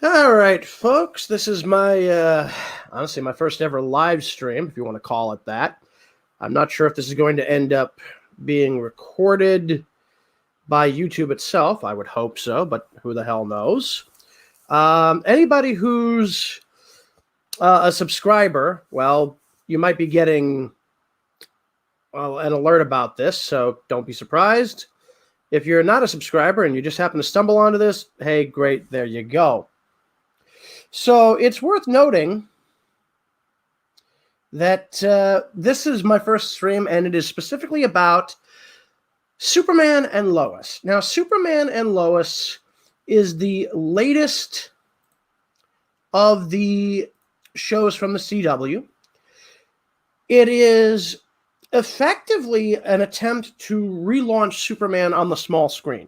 All right, folks, this is my, honestly, my first ever live stream, if you want to call it that. I'm not sure if this is going to end up being recorded by YouTube itself. I would hope so, but who the hell knows? Anybody who's a subscriber, well, you might be getting an alert about this, so don't be surprised. If you're not a subscriber and you just happen to stumble onto this, hey, great, there you go. So it's worth noting that this is my first stream, and it is specifically about Superman and Lois. Now, Superman and Lois is the latest of the shows from the CW. It is effectively an attempt to relaunch Superman on the small screen.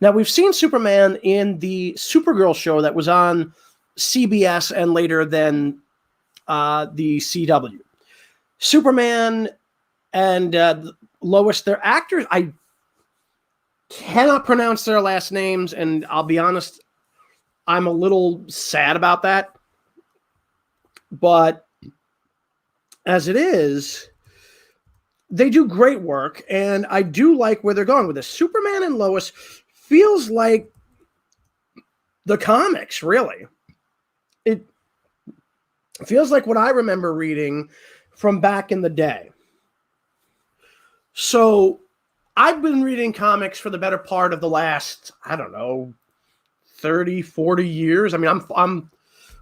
Now, we've seen Superman in the Supergirl show that was on CBS and later then the CW. Superman and Lois, they're actors. I cannot pronounce their last names, and I'll be honest, I'm a little sad about that. But as it is, they do great work, and I do like where they're going with this. Superman and Lois feels like the comics, really. It feels like what I remember reading from back in the day. So I've been reading comics for the better part of the last, 30, 40 years. I mean, I'm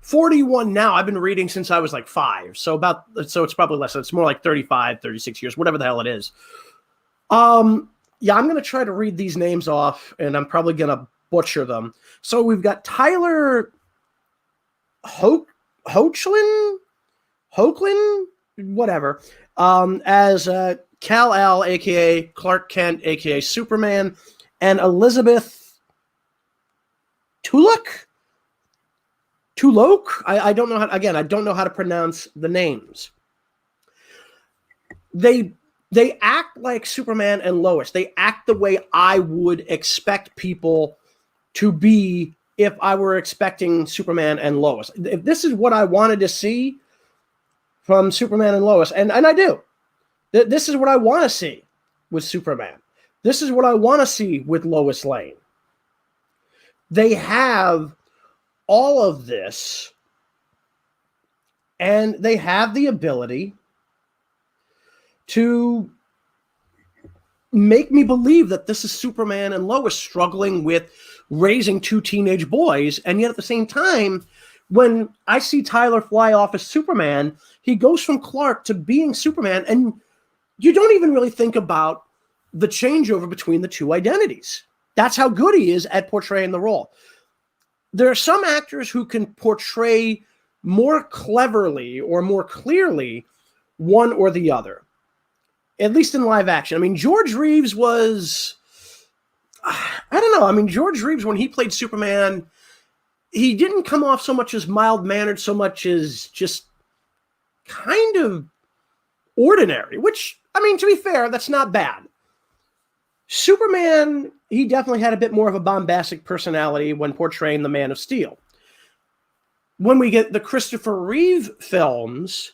41 now. I've been reading since I was like 5. So it's probably less. It's more like 35, 36 years, whatever the hell it is. I'm going to try to read these names off, and I'm probably going to butcher them. So we've got Tyler Hoechlin, whatever, as Kal-El, a.k.a. Clark Kent, a.k.a. Superman, and Elizabeth Tulloch. I don't know I don't know how to pronounce the names. They act like Superman and Lois. They act the way I would expect people to be if I were expecting Superman and Lois. If this is what I wanted to see from Superman and Lois, and I do. This is what I want to see with Superman. This is what I want to see with Lois Lane. They have all of this, and they have the ability to make me believe that this is Superman and Lois struggling with raising 2 teenage boys, and yet at the same time, when I see Tyler fly off as Superman, he goes from Clark to being Superman, and you don't even really think about the changeover between the 2 identities. That's how good he is at portraying the role. There are some actors who can portray more cleverly or more clearly one or the other, at least in live action. I mean, George Reeves was, George Reeves, when he played Superman, he didn't come off so much as mild-mannered, so much as just kind of ordinary, which, to be fair, that's not bad. Superman, he definitely had a bit more of a bombastic personality when portraying the Man of Steel. When we get the Christopher Reeve films,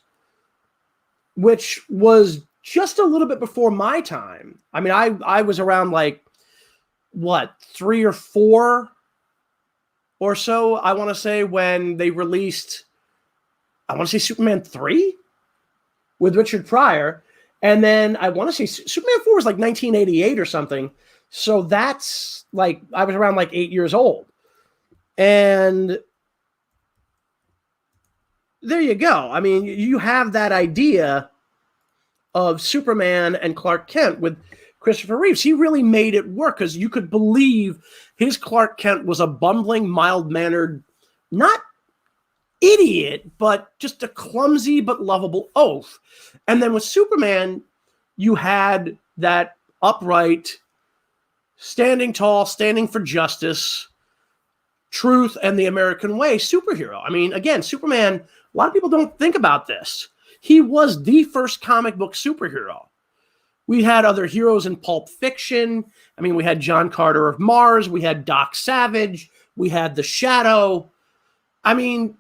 which was just a little bit before my time. I mean, I was around 3 or 4 or so, I want to say, when they released, Superman 3 with Richard Pryor. And then I want to say Superman 4 was 1988 or something. So that's I was around 8 years old. And there you go. I mean, you have that idea of Superman and Clark Kent with Christopher Reeves. He really made it work because you could believe his Clark Kent was a bumbling, mild-mannered, not idiot, but just a clumsy but lovable oaf. And then with Superman, you had that upright, standing tall, standing for justice, truth, and the American way superhero. I mean, again, Superman, a lot of people don't think about this. He was the first comic book superhero. We had other heroes in Pulp Fiction. I mean, we had John Carter of Mars. We had Doc Savage. We had The Shadow. I mean,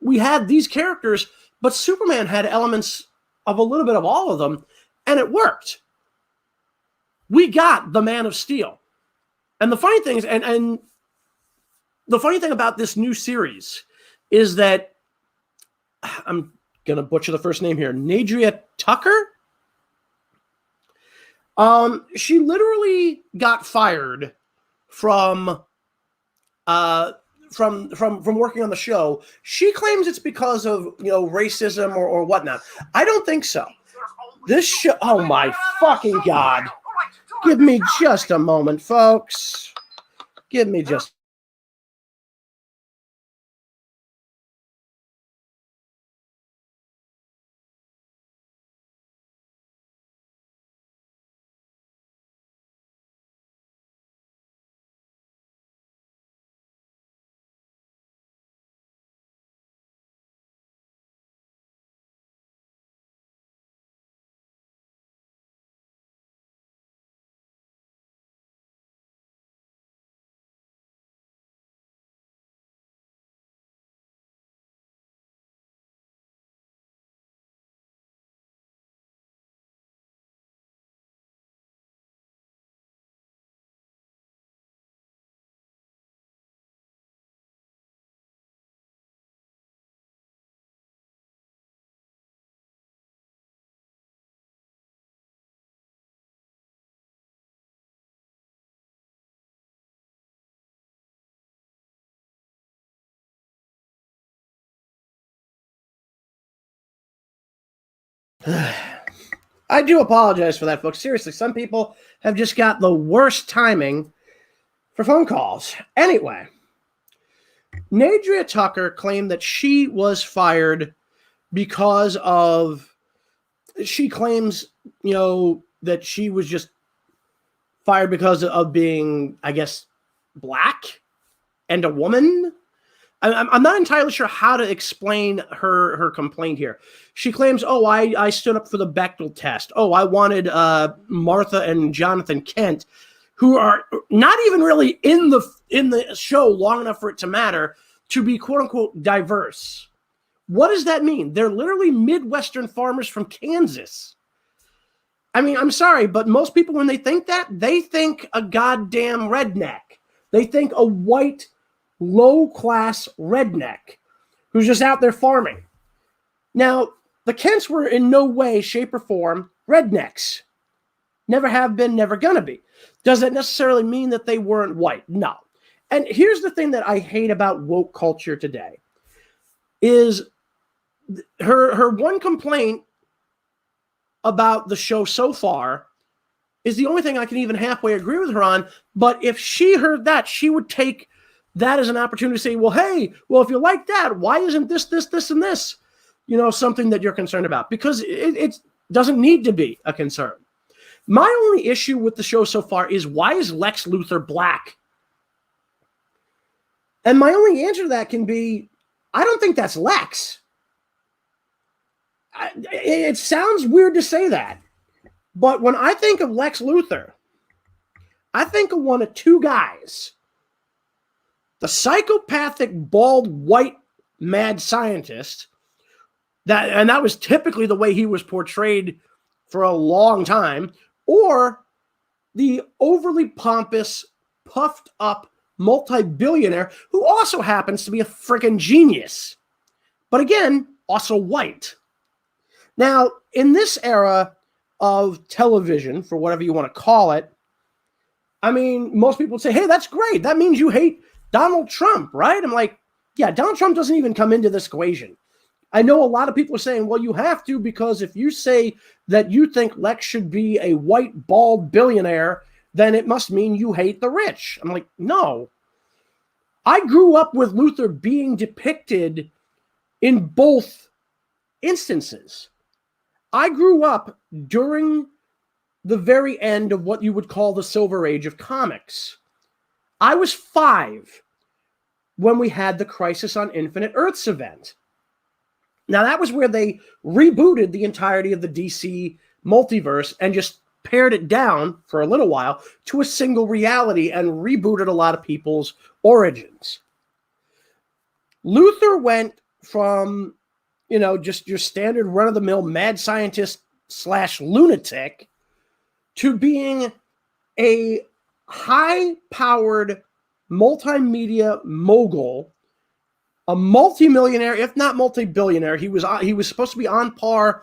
we had these characters, but Superman had elements of a little bit of all of them, and it worked. We got the Man of Steel. And the funny thing is, and the funny thing about this new series is that I'm going to butcher the first name here, Nadria Tucker. She literally got fired from working on the show. She claims it's because of racism or whatnot. I don't think so. This show, oh my fucking God. Give me just a moment, folks. Give me just I do apologize for that, folks. Seriously, some people have just got the worst timing for phone calls. Anyway, Nadria Tucker claimed that she was fired because of, she claims, that she was just fired because of being, I guess, black and a woman. I'm not entirely sure how to explain her complaint here. She claims, I stood up for the Bechdel test. I wanted Martha and Jonathan Kent, who are not even really in the show long enough for it to matter, to be quote unquote diverse. What does that mean? They're literally Midwestern farmers from Kansas. I mean, I'm sorry, but most people, when they think that, they think a goddamn redneck. They think a white, low-class redneck who's just out there farming. Now, the Kents were in no way, shape, or form rednecks. Never have been, never gonna be. Does that necessarily mean that they weren't white? No. And here's the thing that I hate about woke culture today, is her one complaint about the show so far is the only thing I can even halfway agree with her on. But if she heard that, she would take that as an opportunity to say, if you like that, why isn't this, and this, something that you're concerned about? Because it doesn't need to be a concern. My only issue with the show so far is, why is Lex Luthor black? And my only answer to that can be, I don't think that's Lex. It sounds weird to say that, but when I think of Lex Luthor, I think of one of two guys. The psychopathic, bald, white, mad scientist, that was typically the way he was portrayed for a long time, or the overly pompous, puffed up multi-billionaire who also happens to be a freaking genius, but again, also white. Now, in this era of television, for whatever you want to call it, I mean, most people say, hey, that's great. That means you hate Donald Trump, right? I'm like, yeah, Donald Trump doesn't even come into this equation. I know a lot of people are saying, well, you have to, because if you say that you think Lex should be a white, bald billionaire, then it must mean you hate the rich. I'm like, no. I grew up with Luthor being depicted in both instances. I grew up during the very end of what you would call the Silver Age of comics. I was 5 when we had the Crisis on Infinite Earths event. Now, that was where they rebooted the entirety of the DC multiverse and just pared it down for a little while to a single reality and rebooted a lot of people's origins. Luther went from, just your standard run-of-the-mill mad scientist / lunatic to being a high-powered multimedia mogul, a multimillionaire, if not multi-billionaire. He was supposed to be on par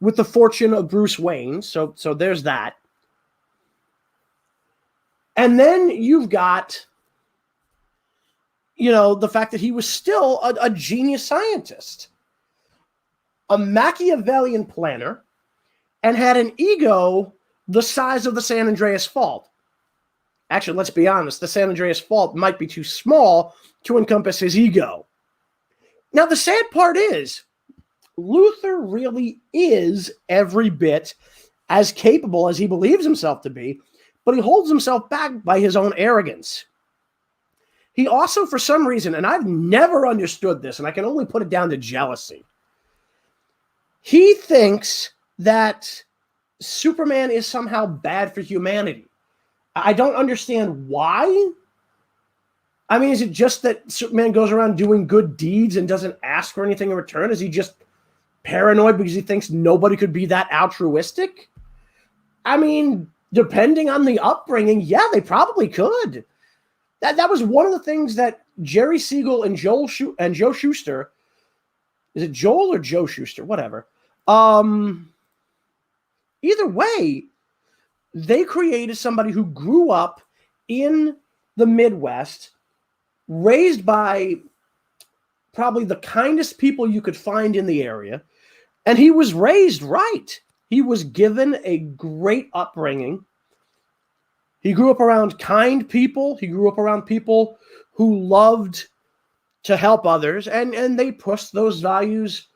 with the fortune of Bruce Wayne. So there's that. And then you've got, the fact that he was still a genius scientist, a Machiavellian planner, and had an ego the size of the San Andreas Fault. Actually, let's be honest, the San Andreas Fault might be too small to encompass his ego. Now, the sad part is, Luther really is every bit as capable as he believes himself to be, but he holds himself back by his own arrogance. He also, for some reason, and I've never understood this, and I can only put it down to jealousy, he thinks that Superman is somehow bad for humanity. I don't understand why. I mean, is it just that Superman goes around doing good deeds and doesn't ask for anything in return? Is he just paranoid because he thinks nobody could be that altruistic? I mean, depending on the upbringing, yeah, they probably could. That was one of the things that Jerry Siegel and Joe Shuster, is it Joel or Joe Shuster? Whatever. Either way, they created somebody who grew up in the Midwest, raised by probably the kindest people you could find in the area, and he was raised right. He was given a great upbringing. He grew up around kind people. He grew up around people who loved to help others, and they pushed those values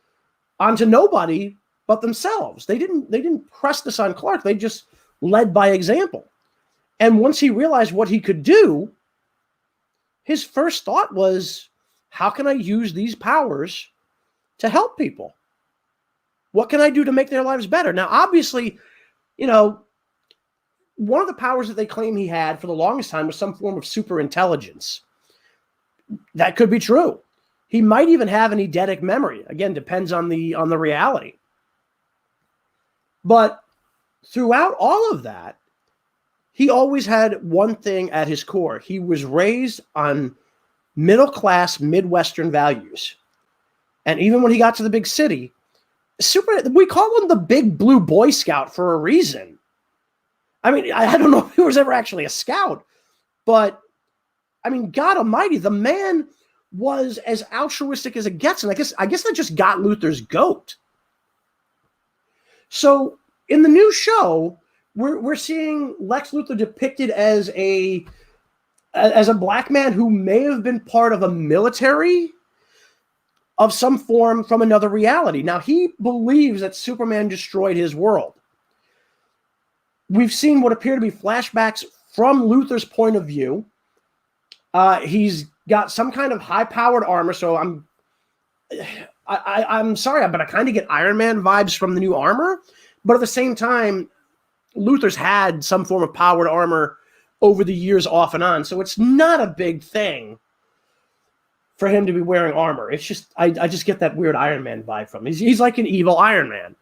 onto nobody but themselves. They didn't press this on Clark. They just led by example. And once he realized what he could do, his first thought was, how can I use these powers to help people? What can I do to make their lives better? Now, obviously, one of the powers that they claim he had for the longest time was some form of super intelligence. That could be true. He might even have an eidetic memory. Again, depends on the reality. But throughout all of that, he always had one thing at his core. He was raised on middle-class Midwestern values. And even when he got to the big city, we call him the Big Blue Boy Scout for a reason. I mean, I don't know if he was ever actually a scout, but I mean, God Almighty, the man was as altruistic as it gets, and I guess that just got Luther's goat. So in the new show, we're seeing Lex Luthor depicted as a black man who may have been part of a military of some form from another reality. Now, he believes that Superman destroyed his world. We've seen what appear to be flashbacks from Luther's point of view. He's got some kind of high-powered armor, so I'm sorry, but I kind of get Iron Man vibes from the new armor. But at the same time, Luther's had some form of powered armor over the years off and on, so it's not a big thing for him to be wearing armor. It's just, I just get that weird Iron Man vibe from him. He's like an evil Iron Man.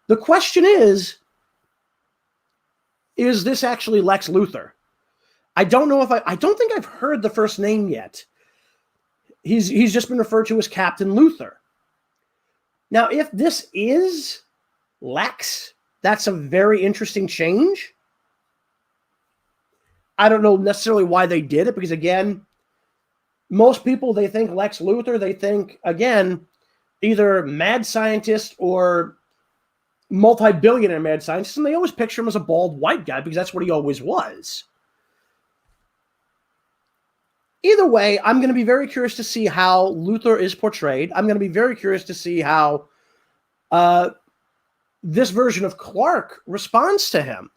The question is this actually Lex Luthor? I don't know if I don't think I've heard the first name yet. He's just been referred to as Captain Luthor. Now, if this is Lex, that's a very interesting change. I don't know necessarily why they did it, because again, most people, they think Lex Luthor, they think, again, either mad scientist or multi-billionaire mad scientist, and they always picture him as a bald white guy because that's what he always was. Either way, I'm going to be very curious to see how Luthor is portrayed. I'm going to be very curious to see how this version of Clark responds to him.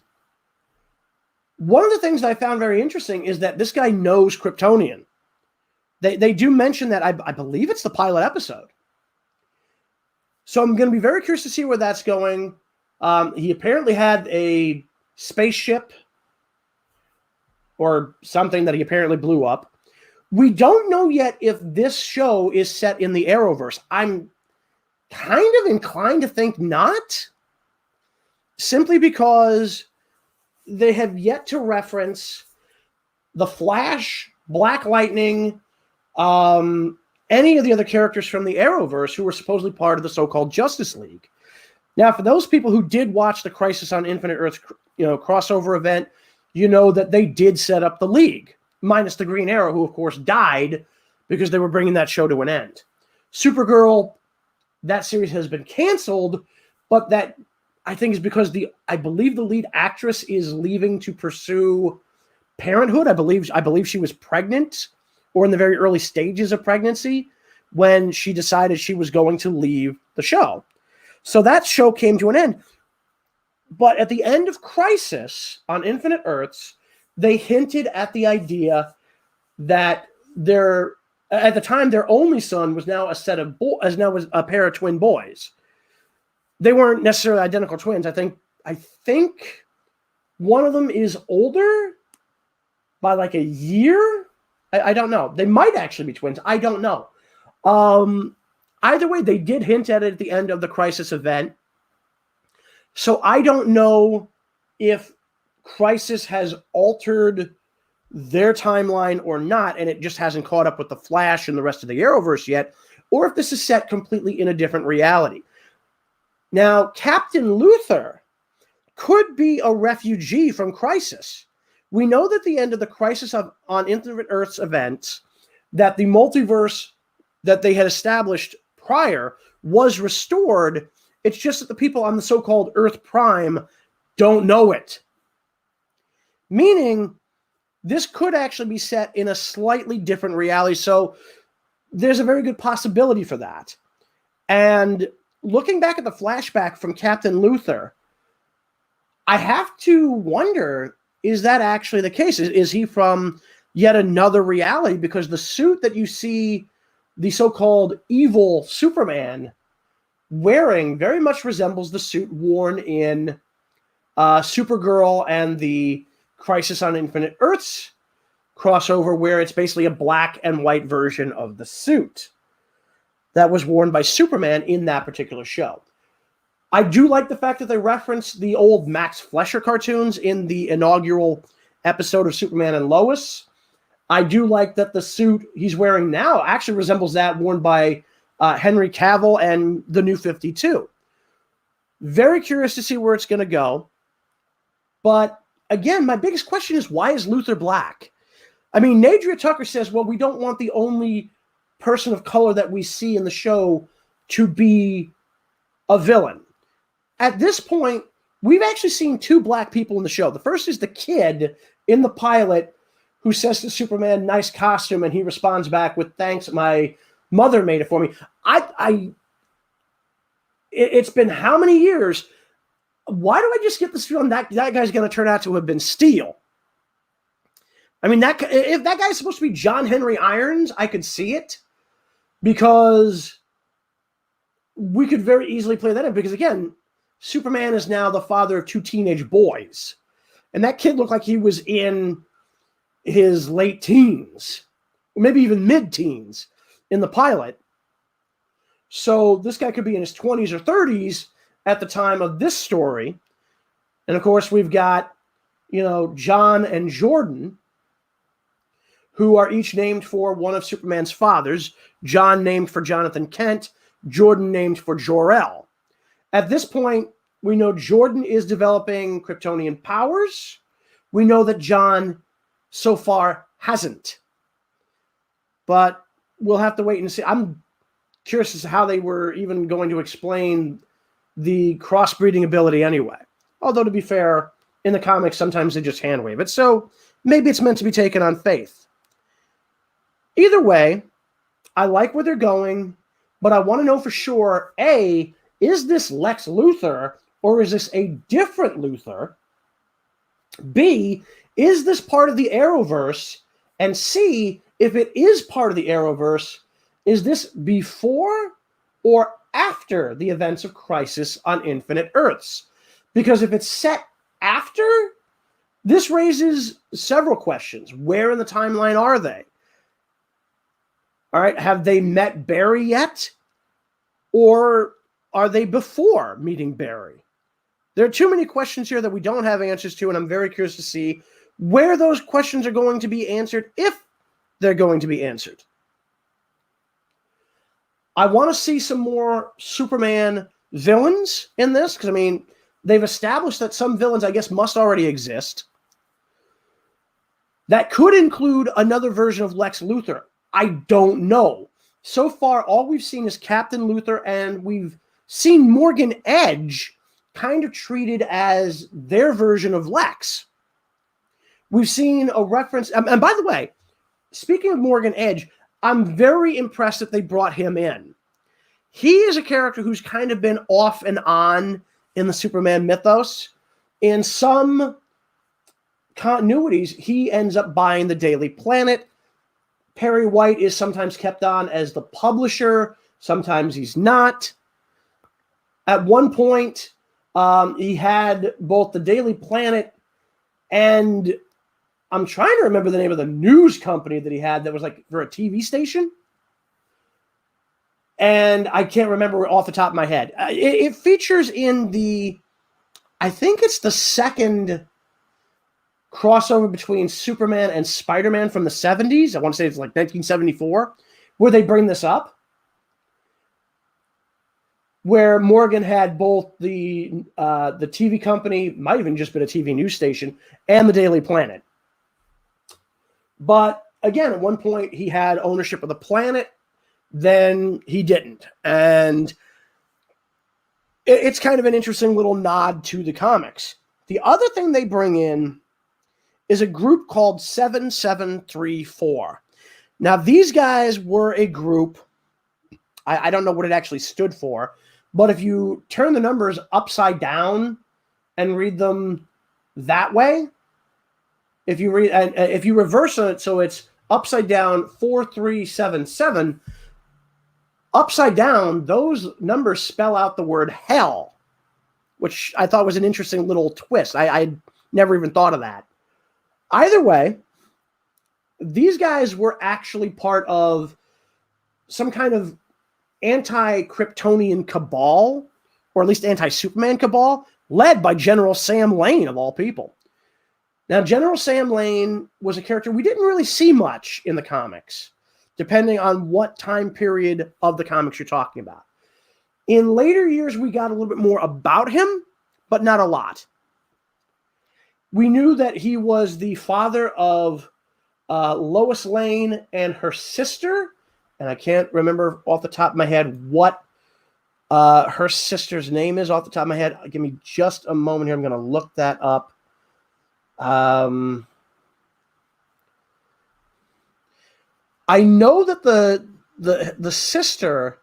One of the things that I found very interesting is that this guy knows Kryptonian. They do mention that, I believe it's the pilot episode. So I'm going to be very curious to see where that's going. He apparently had a spaceship or something that he apparently blew up. We don't know yet if this show is set in the Arrowverse. I'm kind of inclined to think not, simply because they have yet to reference the Flash, Black Lightning, any of the other characters from the Arrowverse who were supposedly part of the so-called Justice League. Now, for those people who did watch the Crisis on Infinite Earths, crossover event, you know that they did set up the League, minus the Green Arrow, who of course died because they were bringing that show to an end. Supergirl, that series has been canceled, but that I think is because I believe the lead actress is leaving to pursue parenthood. I believe she was pregnant or in the very early stages of pregnancy when she decided she was going to leave the show. So that show came to an end. But at the end of Crisis on Infinite Earths, they hinted at the idea that at the time their only son was now was a pair of twin boys. They weren't necessarily identical twins. I think one of them is older by like a year. I don't know. They might actually be twins. I don't know. Either way, they did hint at it at the end of the Crisis event. So I don't know if Crisis has altered their timeline or not, and it just hasn't caught up with the Flash and the rest of the Arrowverse yet, or if this is set completely in a different reality. Now, Captain Luthor could be a refugee from Crisis. We know that at the end of the Crisis on Infinite Earths event, that the multiverse that they had established prior was restored. It's just that the people on the so-called Earth Prime don't know it. Meaning, this could actually be set in a slightly different reality. So there's a very good possibility for that. And looking back at the flashback from Captain Luthor, I have to wonder, is that actually the case? Is he from yet another reality? Because the suit that you see the so-called evil Superman wearing very much resembles the suit worn in Supergirl and the Crisis on Infinite Earths crossover, where it's basically a black and white version of the suit that was worn by Superman in that particular show. I do like the fact that they reference the old Max Fleischer cartoons in the inaugural episode of Superman and Lois. I do like that the suit he's wearing now actually resembles that worn by Henry Cavill and the New 52. Very curious to see where it's going to go. But again, my biggest question is, why is Luthor black? I mean, Nadria Tucker says, well, we don't want the only person of color that we see in the show to be a villain. At this point, we've actually seen two black people in the show. The first is the kid in the pilot who says to Superman, "Nice costume," and he responds back with, "Thanks, my mother made it for me." It's been how many years? Why do I just get this feeling that guy's going to turn out to have been Steel? I mean, if that guy's supposed to be John Henry Irons, I could see it, because we could very easily play that in. Because again, Superman is now the father of two teenage boys, and that kid looked like he was in his late teens, maybe even mid-teens in the pilot. So this guy could be in his 20s or 30s at the time of this story. And of course, we've got, John and Jordan, who are each named for one of Superman's fathers. John named for Jonathan Kent, Jordan named for Jor-El. At this point, we know Jordan is developing Kryptonian powers. We know that John so far hasn't. But we'll have to wait and see. I'm curious as to how they were even going to explain the crossbreeding ability anyway. Although, to be fair, in the comics, sometimes they just hand wave it. So maybe it's meant to be taken on faith. Either way, I like where they're going, but I want to know for sure, A, is this Lex Luthor, or is this a different Luthor? B, is this part of the Arrowverse? And C, if it is part of the Arrowverse, is this before or after the events of Crisis on Infinite Earths? Because if it's set after, this raises several questions. Where in the timeline are they? All right, have they met Barry yet? Or are they before meeting Barry? There are too many questions here that we don't have answers to, and I'm very curious to see where those questions are going to be answered, if they're going to be answered. I want to see some more Superman villains in this, because, I mean, they've established that some villains, I guess, must already exist. That could include another version of Lex Luthor. I don't know. So far, all we've seen is Captain Luthor, and we've seen Morgan Edge kind of treated as their version of Lex. We've seen a reference, and by the way, speaking of Morgan Edge, I'm very impressed that they brought him in. He is a character who's kind of been off and on in the Superman mythos. In some continuities, he ends up buying the Daily Planet. Perry White is sometimes kept on as the publisher. Sometimes he's not. At one point, he had both the Daily Planet and I'm trying to remember the name of the news company that he had that was like for a TV station. And I can't remember off the top of my head. It features in I think it's the second crossover between Superman and Spider-Man from the 70s. I want to say it's like 1974, where they bring this up. Where Morgan had both the TV company, might even just been a TV news station, and the Daily Planet. But again, at one point he had ownership of the Planet, then he didn't. And it's kind of an interesting little nod to the comics. The other thing they bring in is a group called 7734. Now, these guys were a group, I don't know what it actually stood for, but if you turn the numbers upside down and read them that way, if you reverse it so it's upside down 4377, upside down, those numbers spell out the word hell, which I thought was an interesting little twist. I never even thought of that. Either way, these guys were actually part of some kind of anti-Kryptonian cabal, or at least anti-Superman cabal, led by General Sam Lane, of all people. Now, General Sam Lane was a character we didn't really see much in the comics, depending on what time period of the comics you're talking about. In later years, we got a little bit more about him, but not a lot. We knew that he was the father of Lois Lane and her sister, and I can't remember off the top of my head what her sister's name is off the top of my head. Give me just a moment here. I'm going to look that up. I know that the sister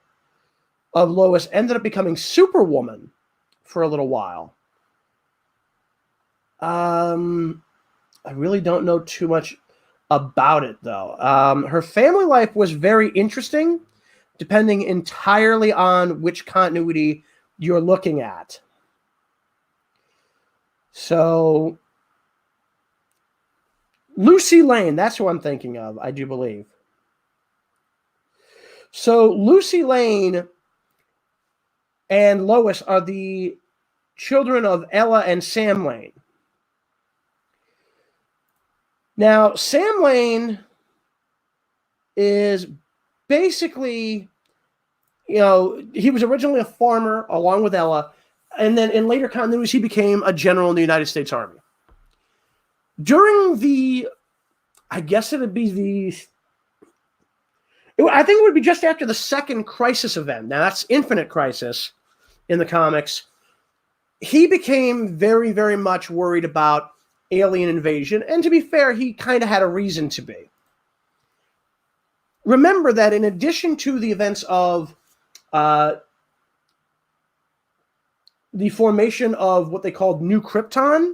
of Lois ended up becoming Superwoman for a little while. I really don't know too much about it, though. Her family life was very interesting, depending entirely on which continuity you're looking at. So, Lucy Lane, that's who I'm thinking of, I do believe. So, Lucy Lane and Lois are the children of Ella and Sam Lane. Now, Sam Lane is basically, he was originally a farmer along with Ella, and then in later continuities, he became a general in the United States Army. During I think it would be just after the second Crisis event. Now, that's Infinite Crisis in the comics. He became very, very much worried about alien invasion, and to be fair, he kind of had a reason to be. Remember that in addition to the events of the formation of what they called New Krypton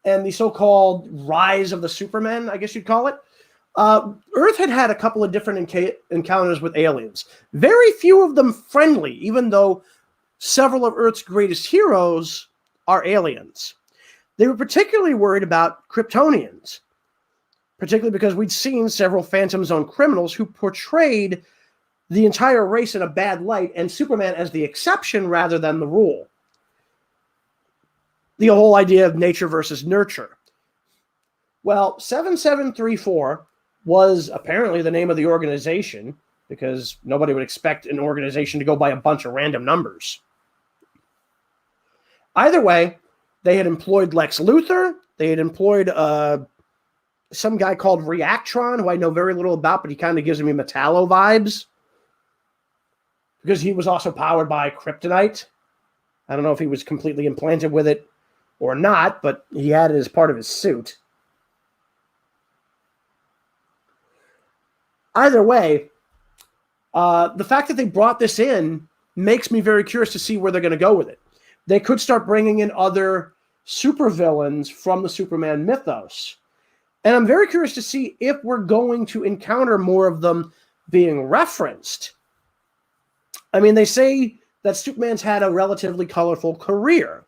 and the so-called rise of the Supermen, I guess you'd call it, Earth had a couple of different encounters with aliens. Very few of them friendly, even though several of Earth's greatest heroes are aliens. They were particularly worried about Kryptonians. particularly because we'd seen several Phantom Zone criminals who portrayed the entire race in a bad light, and Superman as the exception rather than the rule. The whole idea of nature versus nurture. Well, 7734 was apparently the name of the organization, because nobody would expect an organization to go by a bunch of random numbers. Either way, they had employed Lex Luthor. They had employed some guy called Reactron, who I know very little about, but he kind of gives me Metallo vibes, because he was also powered by kryptonite. I don't know if he was completely implanted with it or not, but he had it as part of his suit. Either way, the fact that they brought this in makes me very curious to see where they're going to go with it. They could start bringing in other supervillains from the Superman mythos. And I'm very curious to see if we're going to encounter more of them being referenced. I mean, they say that Superman's had a relatively colorful career.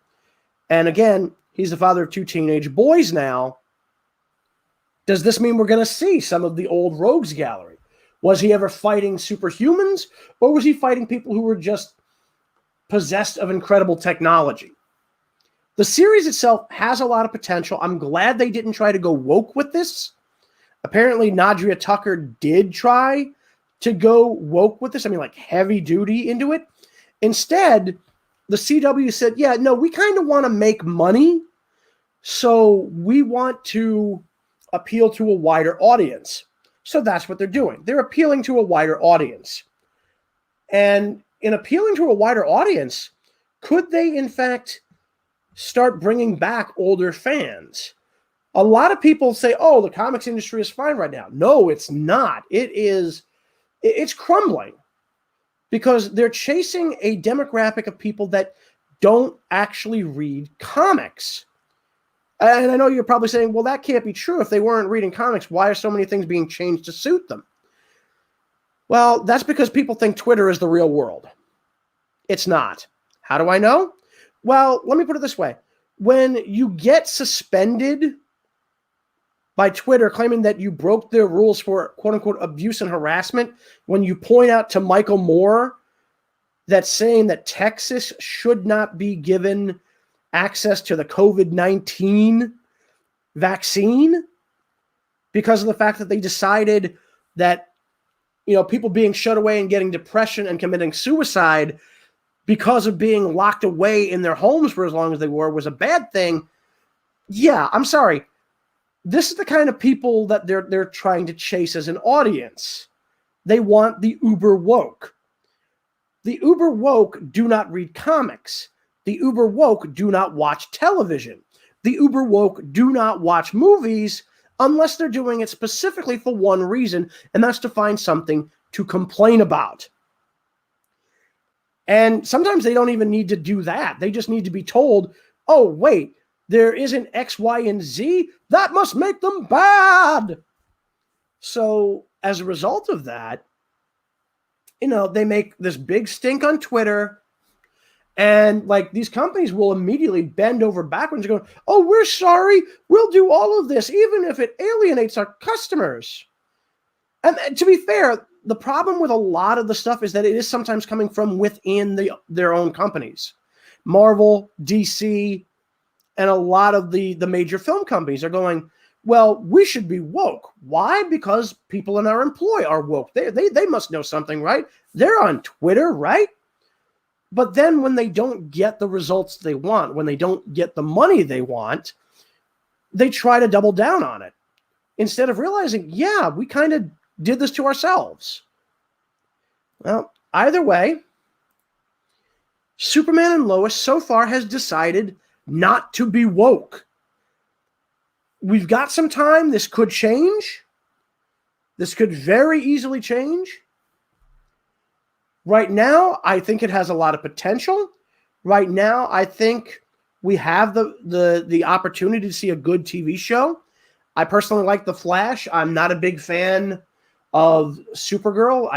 And again, he's the father of 2 teenage boys now. Does this mean we're going to see some of the old rogues gallery? Was he ever fighting superhumans, or was he fighting people who were just possessed of incredible technology? The series itself has a lot of potential. I'm glad they didn't try to go woke with this. Apparently, Nadria Tucker did try to go woke with this. I mean, like heavy duty into it. Instead, the CW said, yeah, no, we kind of want to make money, so we want to appeal to a wider audience. So that's what they're doing. They're appealing to a wider audience. And in appealing to a wider audience, could they, in fact, start bringing back older fans? A lot of people say, oh, the comics industry is fine right now. No, it's not. It's crumbling, because they're chasing a demographic of people that don't actually read comics. And I know you're probably saying, well, that can't be true. If they weren't reading comics, why are so many things being changed to suit them? Well, that's because people think Twitter is the real world. It's not. How do I know? Well, let me put it this way. When you get suspended by Twitter claiming that you broke their rules for quote-unquote abuse and harassment, when you point out to Michael Moore that saying that Texas should not be given access to the COVID-19 vaccine because of the fact that they decided that, people being shut away and getting depression and committing suicide because of being locked away in their homes for as long as they were was a bad thing. Yeah, I'm sorry. This is the kind of people that they're trying to chase as an audience. They want the uber woke. The uber woke do not read comics. The uber woke do not watch television. The uber woke do not watch movies unless they're doing it specifically for one reason, and that's to find something to complain about. And sometimes they don't even need to do that. They just need to be told, oh, wait, there isn't X, Y, and Z? That must make them bad. So as a result of that, they make this big stink on Twitter. And like these companies will immediately bend over backwards and go, oh, we're sorry. We'll do all of this, even if it alienates our customers. And to be fair, the problem with a lot of the stuff is that it is sometimes coming from within their own companies. Marvel, DC, and a lot of the major film companies are going, well, we should be woke. Why? Because people in our employ are woke. They must know something, right? They're on Twitter, right? But then when they don't get the results they want, when they don't get the money they want, they try to double down on it instead of realizing, yeah, we kind of did this to ourselves. Well, either way, Superman and Lois so far has decided not to be woke. We've got some time. This could change. This could very easily change. Right now, I think it has a lot of potential. Right now, I think we have the opportunity to see a good TV show. I personally like The Flash. I'm not a big fan of Supergirl.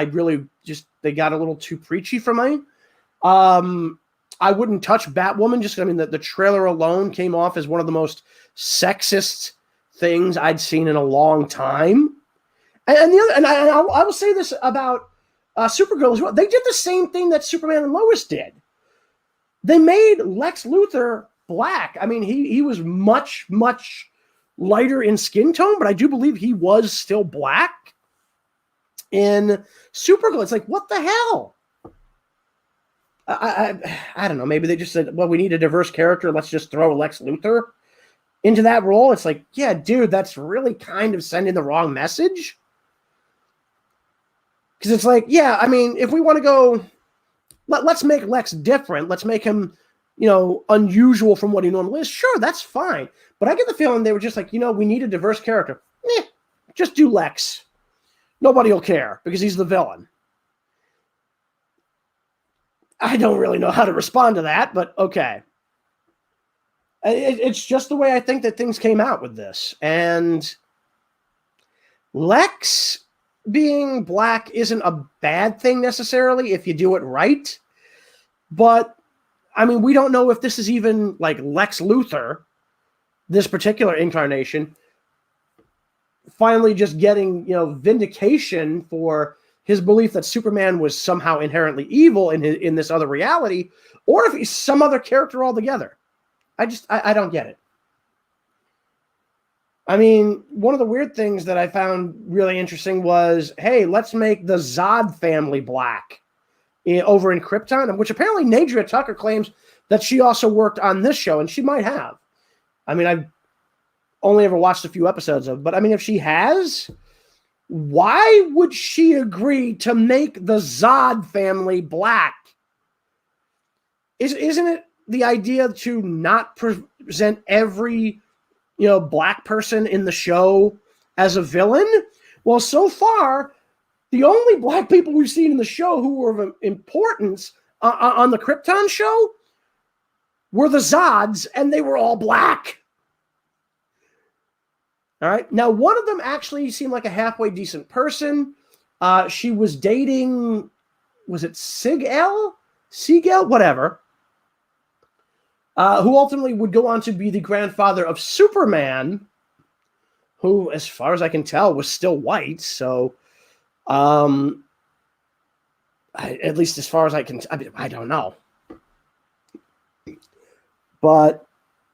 They got a little too preachy for me. I wouldn't touch Batwoman just because, the trailer alone came off as one of the most sexist things I'd seen in a long time. And the other, and I will say this about Supergirl as well. They did the same thing that Superman and Lois did. They made Lex Luthor black. I mean, he was much, much lighter in skin tone, but I do believe he was still black in Supergirl. It's like, what the hell? I don't know. Maybe they just said, well, we need a diverse character. Let's just throw Lex Luthor into that role. It's like, yeah, dude, that's really kind of sending the wrong message. Because it's like, yeah, I mean, if we want to go, let's make Lex different. Let's make him, unusual from what he normally is. Sure, that's fine. But I get the feeling they were just like, we need a diverse character. Just do Lex. Nobody will care because he's the villain. I don't really know how to respond to that, but okay. It's just the way I think that things came out with this. And Lex being black isn't a bad thing necessarily if you do it right. But, I mean, we don't know if this is even like Lex Luthor, this particular incarnation, finally just getting, vindication for his belief that Superman was somehow inherently evil in this other reality, or if he's some other character altogether. I don't get it. I mean, one of the weird things that I found really interesting was, hey, let's make the Zod family black over in Krypton, which apparently Nadria Tucker claims that she also worked on this show, and she might have. I mean, I've only ever watched a few episodes of it, but I mean, if she has, why would she agree to make the Zod family black? Isn't it the idea to not present every black person in the show as a villain? Well, so far, the only black people we've seen in the show who were of importance on the Krypton show were the Zods, and they were all black. All right. Now, one of them actually seemed like a halfway decent person. She was dating, was it Sigel? Whatever. Who ultimately would go on to be the grandfather of Superman, who, as far as I can tell, was still white. So, at least as far as I can, I don't know. But,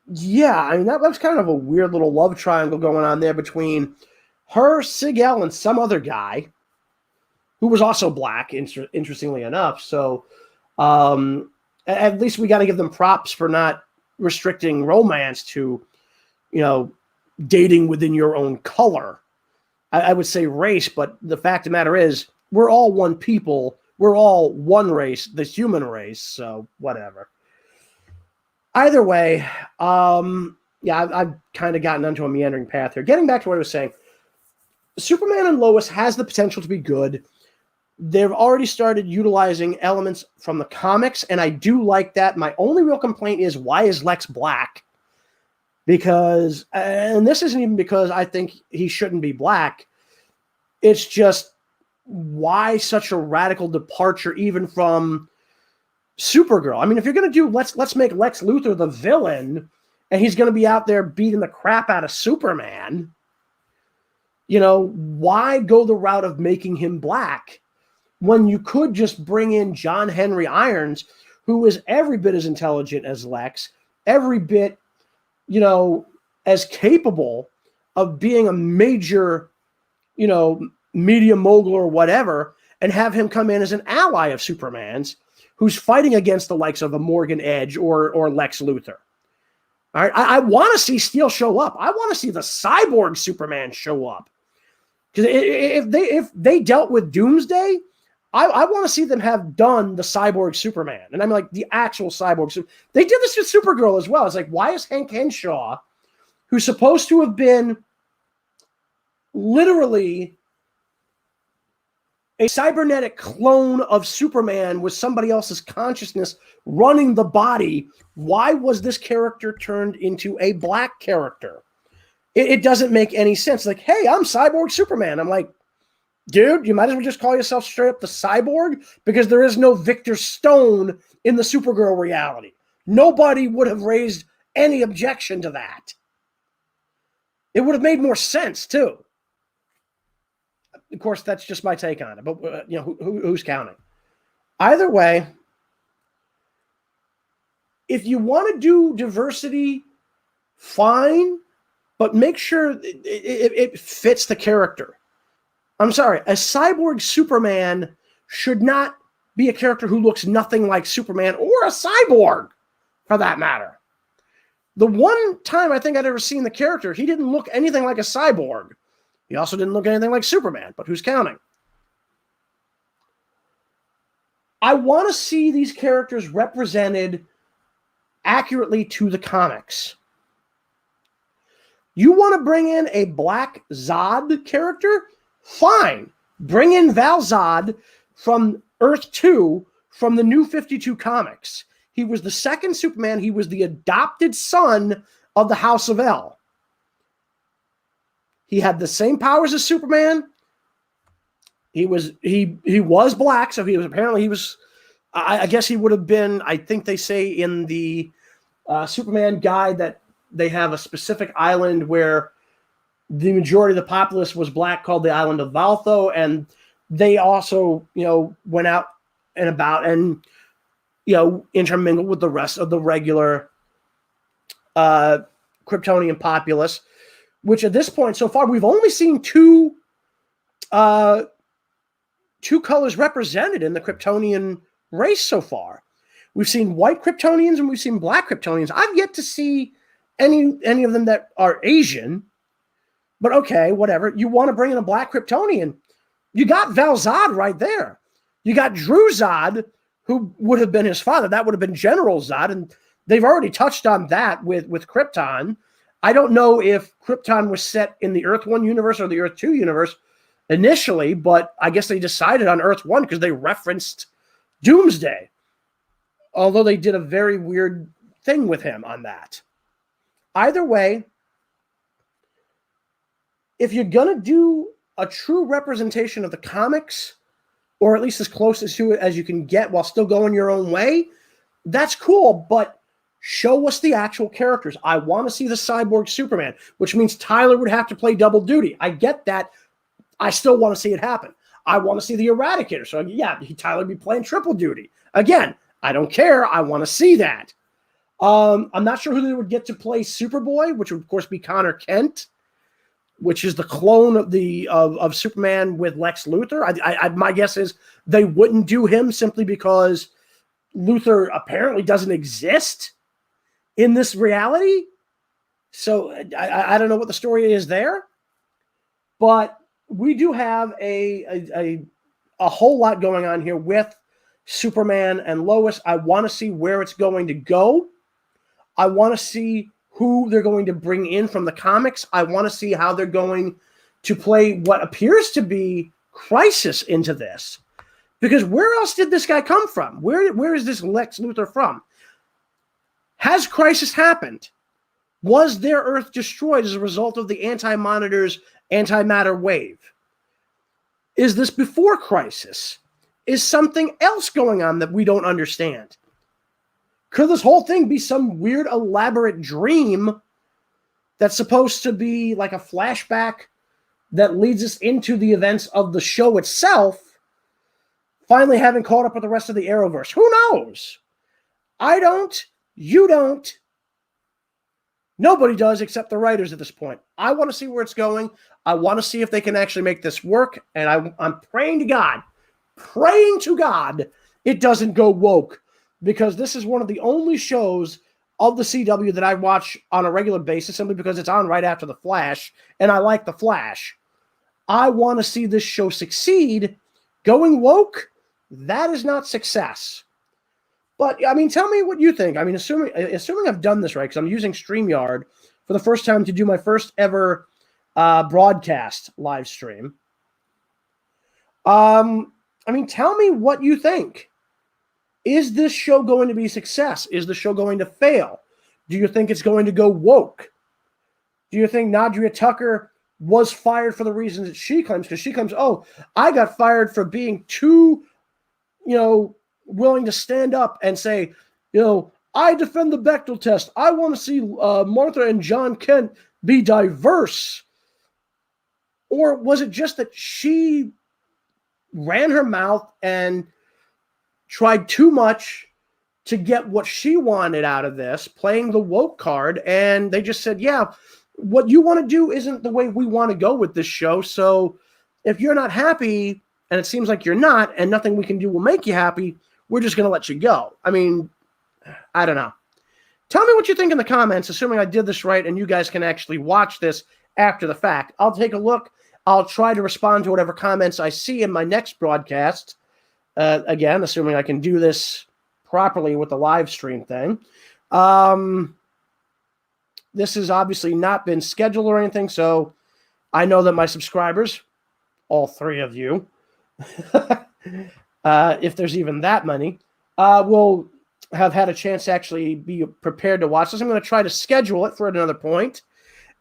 yeah, I mean, that was kind of a weird little love triangle going on there between her, Sigel, and some other guy who was also black, interestingly enough. So, at least we got to give them props for not restricting romance to, dating within your own color. I would say race, but the fact of the matter is we're all one people. We're all one race, the human race. So whatever. Either way, I've kind of gotten onto a meandering path here. Getting back to what I was saying, Superman and Lois has the potential to be good. They've already started utilizing elements from the comics, and I do like that. My only real complaint is, why is Lex black? Because, and this isn't even because I think he shouldn't be black. It's just, why such a radical departure even from Supergirl? I mean, if you're going to do, let's make Lex Luthor the villain, and he's going to be out there beating the crap out of Superman, why go the route of making him black when you could just bring in John Henry Irons, who is every bit as intelligent as Lex, every bit, as capable of being a major, media mogul or whatever, and have him come in as an ally of Superman's, who's fighting against the likes of a Morgan Edge or Lex Luthor. All right, I want to see Steel show up. I want to see the cyborg Superman show up. Because if they dealt with Doomsday, I want to see them have done the cyborg Superman. And I'm like, the actual cyborg Superman. They did this with Supergirl as well. It's like, why is Hank Henshaw, who's supposed to have been literally a cybernetic clone of Superman with somebody else's consciousness running the body, why was this character turned into a black character? It doesn't make any sense. Like, hey, I'm Cyborg Superman. I'm like, dude, you might as well just call yourself straight up the Cyborg, because there is no Victor Stone in the Supergirl reality. Nobody would have raised any objection to that. It would have made more sense, too. Of course, that's just my take on it. But, who's counting? Either way, if you want to do diversity, fine, but make sure it fits the character. I'm sorry, a cyborg Superman should not be a character who looks nothing like Superman or a cyborg, for that matter. The one time I think I'd ever seen the character, he didn't look anything like a cyborg. He also didn't look anything like Superman, but who's counting? I want to see these characters represented accurately to the comics. You want to bring in a Black Zod character? Fine. Bring in Val Zod from Earth 2 from the New 52 comics. He was the second Superman. He was the adopted son of the House of El. He had the same powers as Superman. He was black, so he was I guess he would have been, I think they say in the Superman guide that they have a specific island where the majority of the populace was black called the island of Valtho, and they also, went out and about and, intermingled with the rest of the regular Kryptonian populace, which at this point so far we've only seen two colors represented in the Kryptonian race so far. We've seen white Kryptonians and we've seen black Kryptonians. I've yet to see any of them that are Asian, but okay, whatever. You want to bring in a black Kryptonian, you got Val Zod right there. You got Drew Zod, who would have been his father. That would have been General Zod, and they've already touched on that with Krypton. I don't know if Krypton was set in the Earth 1 universe or the Earth 2 universe initially, but I guess they decided on Earth 1 because they referenced Doomsday. Although they did a very weird thing with him on that. Either way, if you're going to do a true representation of the comics, or at least as close to it as you can get while still going your own way, that's cool, but show us the actual characters. I want to see the cyborg Superman, which means Tyler would have to play double duty. I get that. I still want to see it happen. I want to see the Eradicator. So, yeah, Tyler would be playing triple duty. Again, I don't care. I want to see that. I'm not sure who they would get to play Superboy, which would, of course, be Connor Kent, which is the clone of Superman with Lex Luthor. My guess is they wouldn't do him simply because Luthor apparently doesn't exist in this reality. So I don't know what the story is there. But we do have a whole lot going on here with Superman and Lois. I want to see where it's going to go. I want to see who they're going to bring in from the comics. I want to see how they're going to play what appears to be Crisis into this. Because where else did this guy come from? Where is this Lex Luthor from? Has Crisis happened? Was their Earth destroyed as a result of the Anti-Monitor's antimatter wave? Is this before Crisis? Is something else going on that we don't understand? Could this whole thing be some weird, elaborate dream that's supposed to be like a flashback that leads us into the events of the show itself, finally having caught up with the rest of the Arrowverse? Who knows? I don't. You don't. Nobody does except the writers at this point. I want to see where it's going. I want to see if they can actually make this work. And I'm praying to God, it doesn't go woke. Because this is one of the only shows of the CW that I watch on a regular basis simply because it's on right after The Flash, and I like The Flash. I want to see this show succeed. Going woke, that is not success. But, I mean, tell me what you think. I mean, assuming I've done this right, because I'm using StreamYard for the first time to do my first ever broadcast live stream. I mean, tell me what you think. Is this show going to be a success? Is the show going to fail? Do you think it's going to go woke? Do you think Nadria Tucker was fired for the reasons that she claims? Because she claims, oh, I got fired for being too, willing to stand up and say, I defend the Bechdel test. I want to see Martha and John Kent be diverse? Or was it just that she ran her mouth and tried too much to get what she wanted out of this, playing the woke card, and they just said, yeah, what you want to do isn't the way we want to go with this show, so if you're not happy, and it seems like you're not, and nothing we can do will make you happy, we're just going to let you go. I mean, I don't know. Tell me what you think in the comments, assuming I did this right and you guys can actually watch this after the fact. I'll take a look. I'll try to respond to whatever comments I see in my next broadcast. Again, assuming I can do this properly with the live stream thing. This has obviously not been scheduled or anything, so I know that my subscribers, all 3 of you, if there's even that many, will have had a chance to actually be prepared to watch this. I'm going to try to schedule it for another point,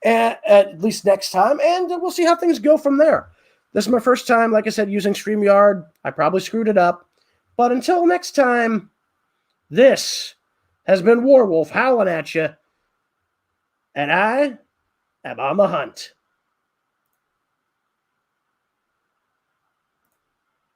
at least next time, and we'll see how things go from there. This is my first time, like I said, using StreamYard. I probably screwed it up. But until next time, this has been Warwolf howling at you, and I am on the hunt.